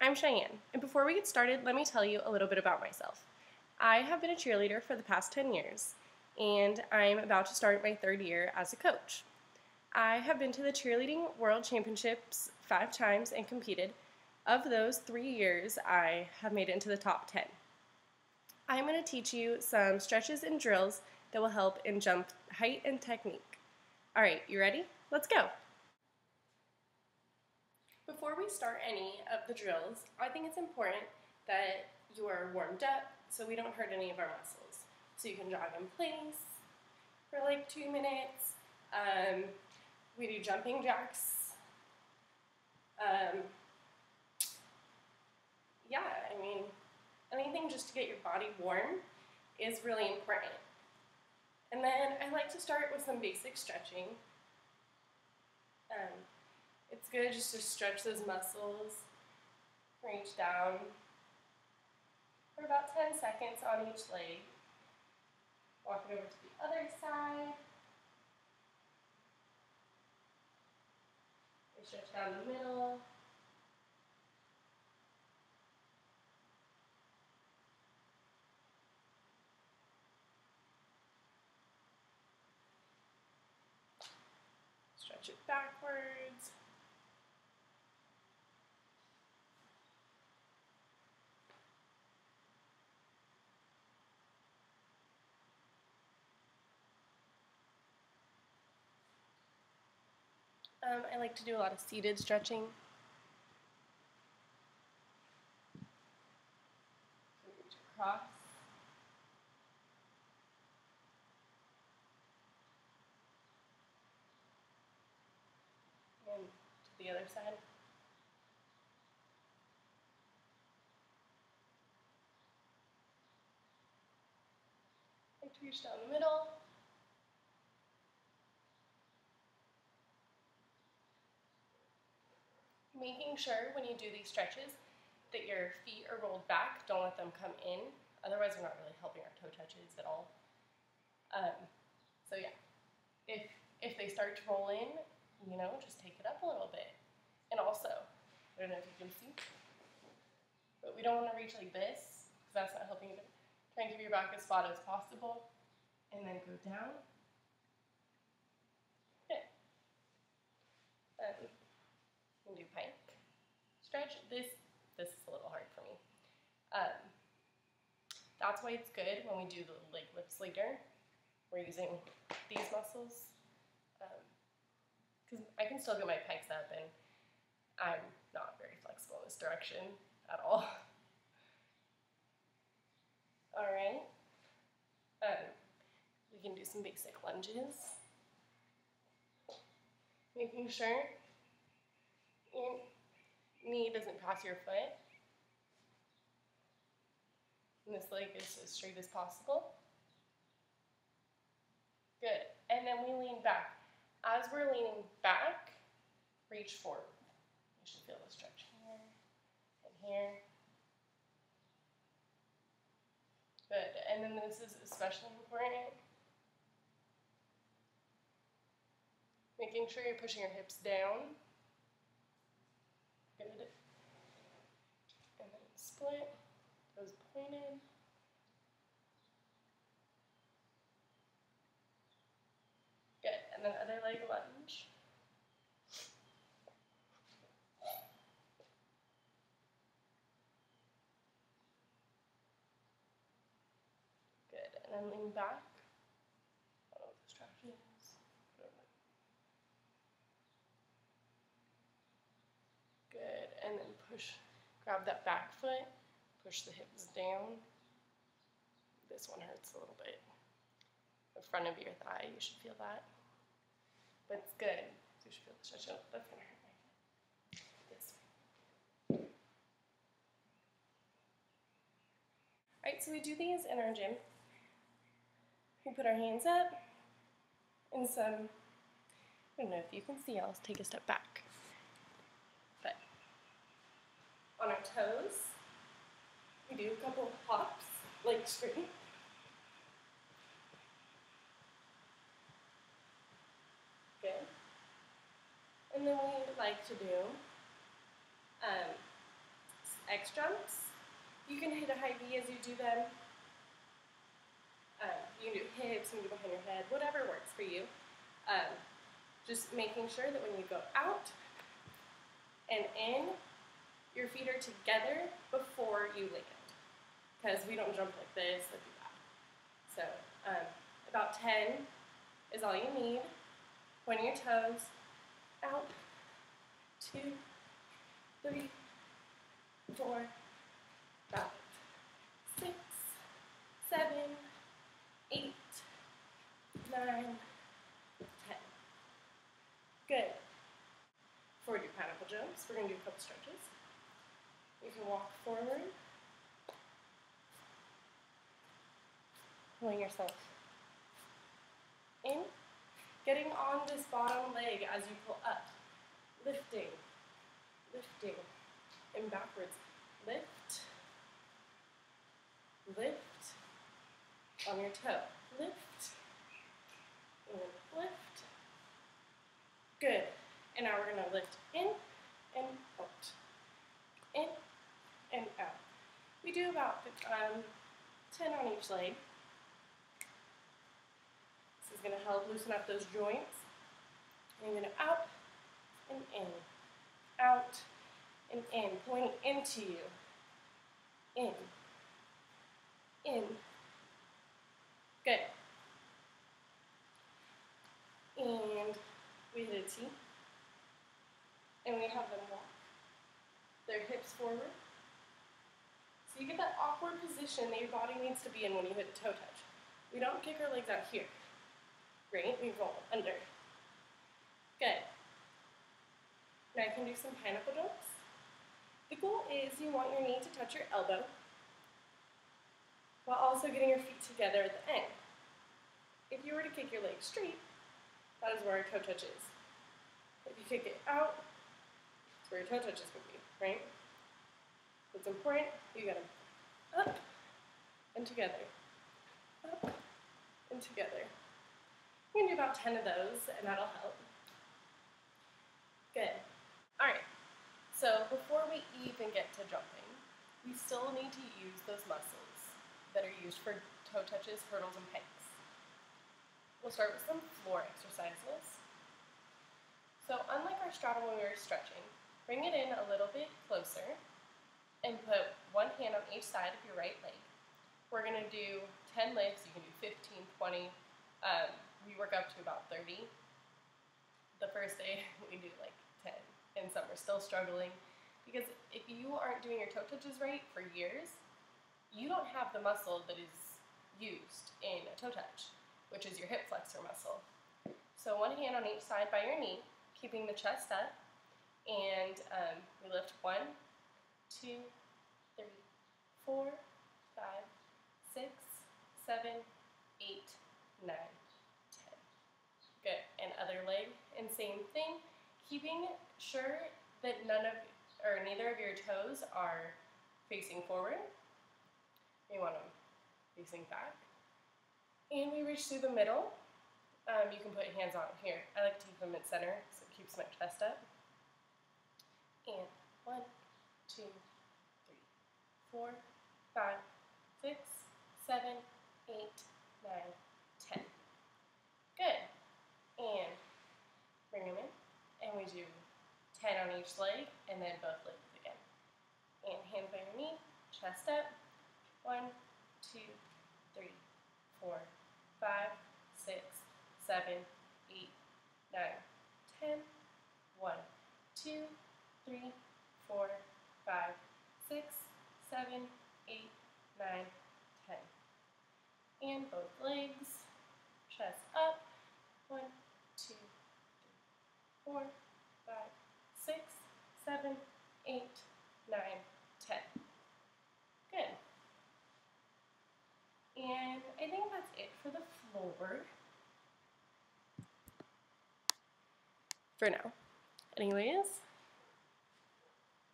I'm Cheyenne, and before we get started, let me tell you a little bit about myself. I have been a cheerleader for the past 10 years, and I'm about to start my third year as a coach. I have been to the Cheerleading World Championships 5 times and competed. Of those 3 years, I have made it into the top 10. I'm going to teach you some stretches and drills that will help in jump height and technique. All right, you ready? Let's go. Before we start any of the drills, I think it's important that you are warmed up so we don't hurt any of our muscles. So you can jog in place for like 2 minutes. We do jumping jacks. Anything just to get your body warm is really important. And then I like to start with some basic stretching. It's good just to stretch those muscles, reach down for about 10 seconds on each leg. Walk it over to the other side. Stretch down the middle. Stretch it backwards. I like to do a lot of seated stretching. So reach across. And to the other side. Like to reach down the middle. Making sure when you do these stretches that your feet are rolled back. Don't let them come in. Otherwise, we're not really helping our toe touches at all. So yeah, if they start to roll in, just take it up a little bit. And also, I don't know if you can see, but we don't want to reach like this because that's not helping you. Try and keep your back as flat as possible, and then go down. Good. You can do pike stretch. This is a little hard for me. That's why it's good when we do the leg lifts later. We're using these muscles because I can still get my pikes up, and I'm not very flexible in this direction at all. All right. We can do some basic lunges. Making sure your knee doesn't pass your foot. And this leg is as straight as possible. Good. And then we lean back. As we're leaning back, reach forward. You should feel the stretch here and here. Good. And then this is especially important. Making sure you're pushing your hips down. Good. And then split. Toes pointed. Good. And then other leg lunge. Good. And then lean back. I don't know what the strategy is. Good. And then grab that back foot, push the hips down. This one hurts a little bit. The front of your thigh, you should feel that. But it's good. So you should feel the stretch. Oh, that's going to hurt my foot. This way. All right, so we do these in our gym. We put our hands up and I don't know if you can see, I'll take a step back. But on our toes, we do a couple of hops, leg straight. Good. And then we like to do X jumps. You can hit a high V as you do them. You can do hips, you can do behind your head, whatever works for you. Just making sure that when you go out and in, your feet are together before you land. Because we don't jump like this, that'd be bad. So about 10 is all you need. Point your toes, out, 2, 3, 4, 5, 6, 7, 8, 9, 10. Good. Before we do pineapple jumps, we're going to do a couple stretches. You can walk forward, pulling yourself in, getting on this bottom leg as you pull up, lifting, lifting, and backwards. Lift, lift, on your toe, lift, and lift. Good. And now we're going to lift in and out, in and out. We do about 10 on each leg. This is going to help loosen up those joints. And you're going to out and in, out and in, pulling into you, in, good. And we hit a T, and we have them walk their hips forward. So you get that awkward position that your body needs to be in when you hit a toe touch. We don't kick our legs out here. Great, we roll under. Good. Now you can do some pineapple jumps. The goal is you want your knee to touch your elbow while also getting your feet together at the end. If you were to kick your leg straight, that is where our toe touch is. If you kick it out, that's where your toe touch is going to be, right? It's important, you get them up and together, up and together. You can do about 10 of those, and that'll help. Good. All right, so before we even get to jumping, we still need to use those muscles that are used for toe touches, hurdles, and pegs. We'll start with some floor exercises. So unlike our straddle when we were stretching, bring it in a little bit closer and put one hand on each side of your right leg. We're going to do 10 lifts. You can do 15, 20. We work up to about 30. The first day we do like 10, and some are still struggling. Because if you aren't doing your toe touches right for years, you don't have the muscle that is used in a toe touch, which is your hip flexor muscle. So one hand on each side by your knee, keeping the chest up, and we lift 1, 2, 3, 4, 5, 6, 7, 8, 9, 10. Good. And other leg, and same thing, keeping sure that neither of your toes are facing forward. You want them facing back. And we reach through the middle. You can put hands on here. I like to keep them mid-center, so it keeps my chest up. And 1, 2, 3, 4, 5, 6, 7, 8, 9, 10. Good. And bring them in. And we do 10 on each leg, and then both legs again. And hands by your knee, chest up. 1, 2, 3, 4, 5, 6, 7, 8, 9, 10. 1, 2, 3, 4, 5, 6, 7, 8, 9, 10. And both legs, chest up. 1, 2, 3, 4, 5, 6, 7, 8, 9, 10. Good. And I think that's it for the floor. For now. Anyways.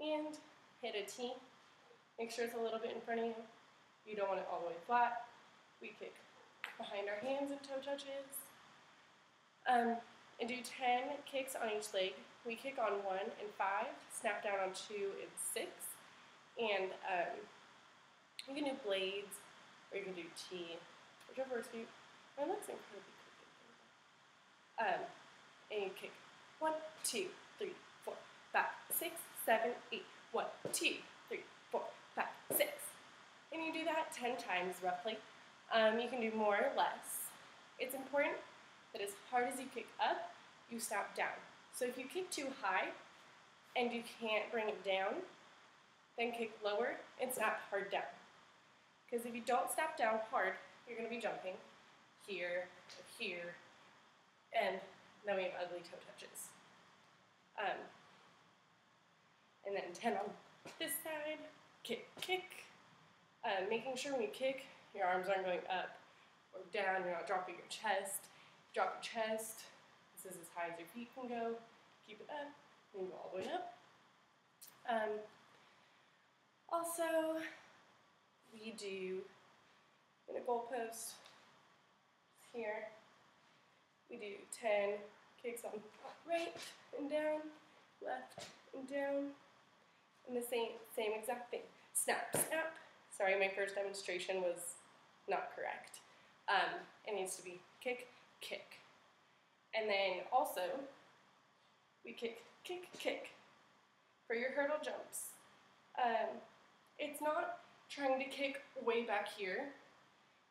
And hit a T. Make sure it's a little bit in front of you. You don't want it all the way flat. We kick behind our hands and toe touches. And do 10 kicks on each leg. We kick on 1 and 5, snap down on 2 and 6, And you can do blades, or you can do T, whichever works for you. My legs are incredibly crooked. And you kick 1, 2, 3, 4, 5, 6, 7, 8. 1, 2, 3, 4, 5, 6. And you do that 10 times roughly. You can do more or less. It's important that as hard as you kick up, you snap down. So if you kick too high and you can't bring it down, then kick lower and snap hard down. Because if you don't snap down hard, you're going to be jumping here, here, and then we have ugly toe touches. And then 10 on this side, kick, kick. Making sure when you kick, your arms aren't going up or down, you're not dropping your chest. Drop your chest. This is as high as your feet can go. Keep it up, and go all the way up. Also, we do in a goalpost here. We do 10 kicks on right and down, left and down, and the same exact thing. Snap, snap. Sorry, my first demonstration was not correct. It needs to be kick, kick. And then also, we kick, kick, kick for your hurdle jumps. It's not trying to kick way back here.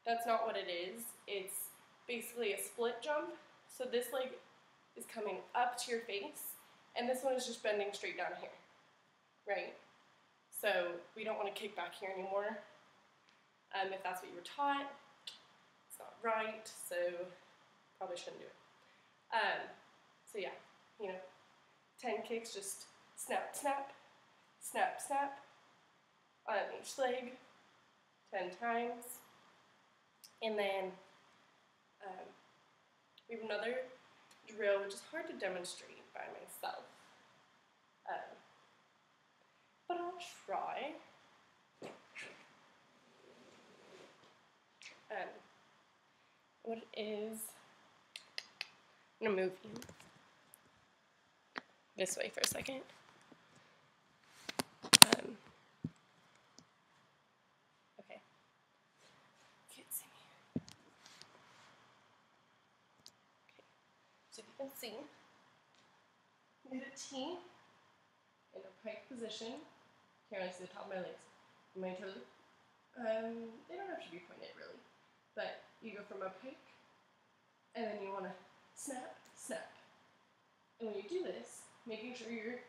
That's not what it is. It's basically a split jump. So this leg is coming up to your face, and this one is just bending straight down here, right? So we don't want to kick back here anymore. If that's what you were taught, it's not right, so probably shouldn't do it. So yeah, 10 kicks, just snap, snap, snap, snap on each leg, 10 times. And then we have another drill, which is hard to demonstrate by myself. But I'll try. What it is, I'm going to move you this way for a second. Okay. Can't see me. Okay. So if you can see, I did a T in a pike position. Can't really see the top of my legs. My toes, they don't have to be pointed really, but you go from a pike, and then you want to snap, snap. And when you do this, making sure your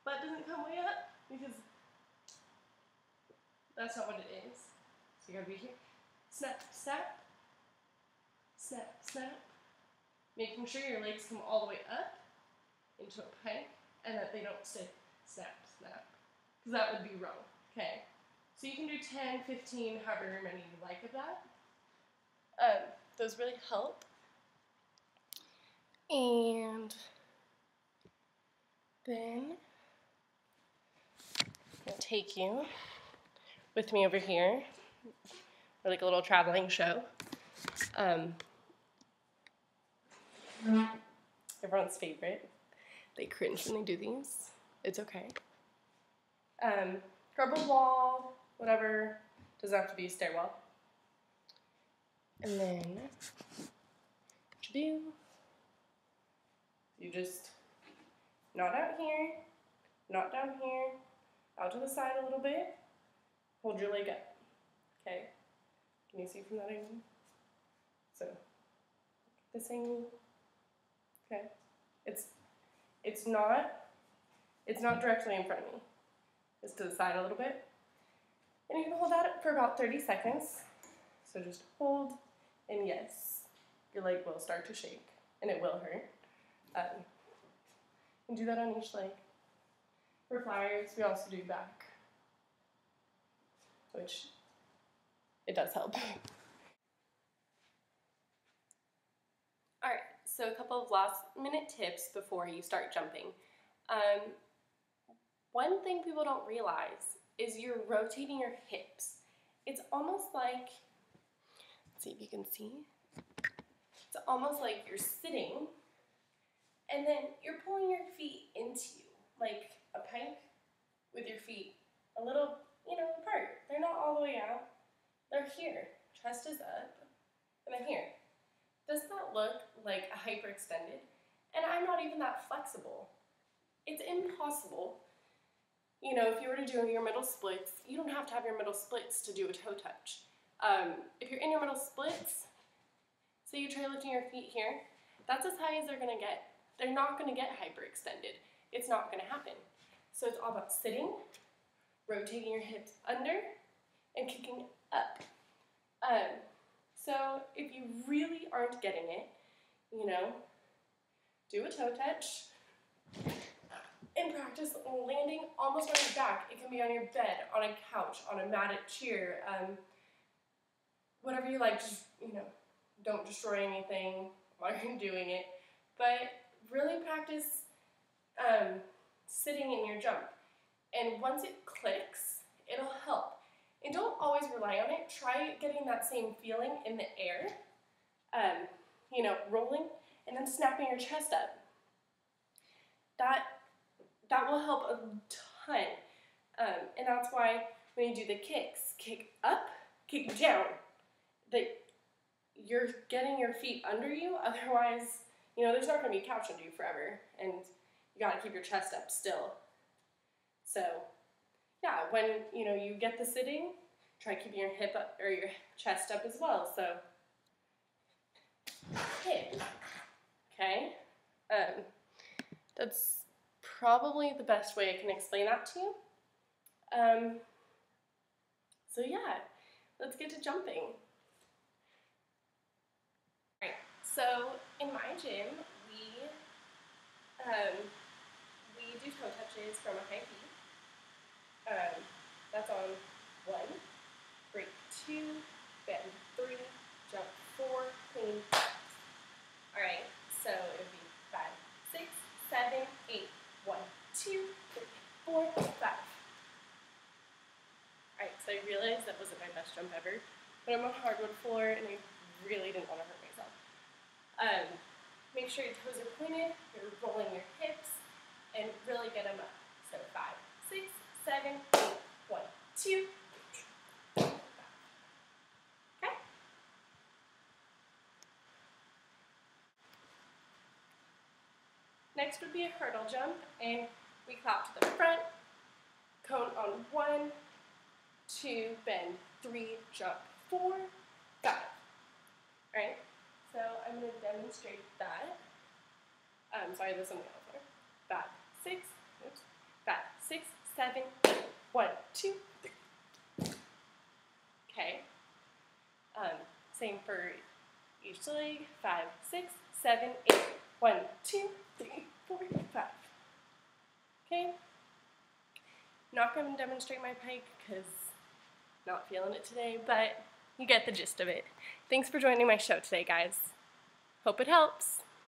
butt doesn't come way up, because that's not what it is. So you gotta be here. Snap, snap, snap, snap. Making sure your legs come all the way up into a pike, and that they don't stay snap, snap. Because that would be wrong, okay? So you can do 10, 15, however many you like of that. Those really help. And then I'll take you with me over here for like a little traveling show. Everyone's favorite. They cringe when they do these. It's okay. Grab a wall, whatever. Doesn't have to be a stairwell. And then what you do, you just knot out here, knot down here, out to the side a little bit, hold your leg up, okay? Can you see from that angle? So, this angle, okay? It's not directly in front of me. It's to the side a little bit. And you can hold that for about 30 seconds. So just hold, and yes, your leg will start to shake, and it will hurt. And do that on each leg. For flyers, we also do back, which it does help. Alright, so a couple of last minute tips before you start jumping. One thing people don't realize is you're rotating your hips. It's almost like, let's see if you can see, it's almost like you're sitting and then you're pulling your feet into you, like a pike with your feet a little, here, chest is up, and then here. Does that look like a hyperextended? And I'm not even that flexible. It's impossible. You know, if you were to do your middle splits, you don't have to have your middle splits to do a toe touch. If you're in your middle splits, say you try lifting your feet here, that's as high as they're gonna get. They're not gonna get hyperextended. It's not gonna happen. So it's all about sitting, rotating your hips under, and kicking up. So if you really aren't getting it, you know, do a toe touch and practice landing almost on your back. It can be on your bed, on a couch, on a mat at cheer, whatever you like. Just, you know, don't destroy anything while you're doing it, but really practice sitting in your jump. And once it clicks, it'll help. And don't always rely on it. Try getting that same feeling in the air, you know, rolling, and then snapping your chest up. That will help a ton. And that's why when you do the kicks, kick up, kick down, that you're getting your feet under you. Otherwise, you know, there's not going to be a couch under you forever, and you got to keep your chest up still. So, yeah, when, you know, you get the sitting, try keeping your hip up or your chest up as well. So, hip, okay? That's probably the best way I can explain that to you. So yeah, let's get to jumping. Alright, so in my gym, we do toe touches from a high peak. That's on 1, break 2, bend 3, jump 4, clean 5. Alright, so it would be 5, 6, 7, 8, 1, 2, 3, 4, 5. Alright, so I realized that wasn't my best jump ever, but I'm on hardwood floor and I really didn't want to hurt myself. Make sure your toes are pointed, you're rolling your hips, and really get them up. So 5, 6, 7, 8, 1, 2, 3, 5. Okay? Next would be a hurdle jump, and we clap to the front, cone on 1, 2, bend 3, jump 4, 5. Alright, so I'm going to demonstrate that. Sorry, this is on the other floor. 5, 6, oops, 5, 6, 7, 8, 1, 2, 3. Okay. Same for each leg. 5, 6, 7, 8, 1, 2, 3, 4, 5. Okay. Not going to demonstrate my pike because not feeling it today, but you get the gist of it. Thanks for joining my show today, guys. Hope it helps.